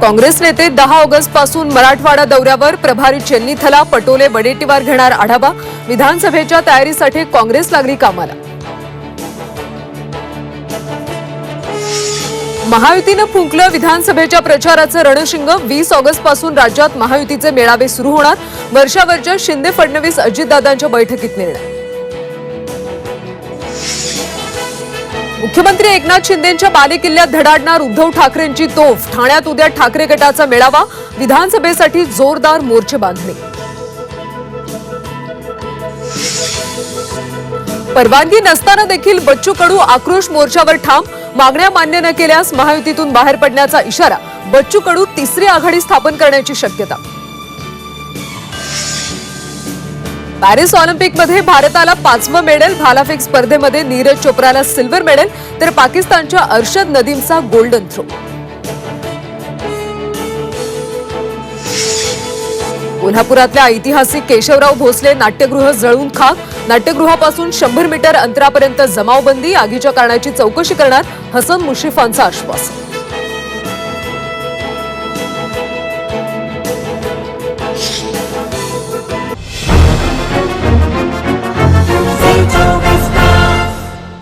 काँग्रेस नेते 10 ऑगस्ट पासून मराठवाडा दौऱ्यावर. प्रभारी चेन्नीथला, पटोले वडेट्टीवार घेणार आढावा. विधानसभेच्या तयारीसाठी काँग्रेस लागली कामाला. महायुतीनं फुंकलं विधानसभेच्या प्रचाराचं रणशिंग. 20 ऑगस्ट पासून राज्यात महायुतीचे मेळावे सुरू होणार. वर्षावरच्या शिंदे फडणवीस अजितदादांच्या बैठकीत निर्णय. मुख्यमंत्री एकनाथ शिंदेंच्या बालेकिल्ल्यात धडाडणार उद्धव ठाकरेंची तोफ. ठाण्यात उद्या ठाकरे गटाचा मेळावा. विधानसभेसाठी जोरदार मोर्चे बांधणी. परवानगी नसताना देखील बच्चू कडू आक्रोश मोर्चावर ठाम. मागण्या मान्य न केल्यास महायुतीतून बाहेर पडण्याचा इशारा. बच्चू कडू तिसरी आघाडी स्थापन करण्याची शक्यता. पॅरिस ऑलिम्पिकमध्ये भारताला 5वं मेडल. भालाफेक स्पर्धेमध्ये नीरज चोप्राला सिल्वर मेडल तर पाकिस्तानच्या अर्शद नदीमचा गोल्डन थ्रो. कोल्हापुरातल्या ऐतिहासिक केशवराव भोसले नाट्यगृह जळून खाक. नाट्यगृहापासून 100 मीटर अंतरापर्यंत जमावबंदी. आगीच्या कारणाची चौकशी करणार हसन मुश्रीफांचं आश्वासन.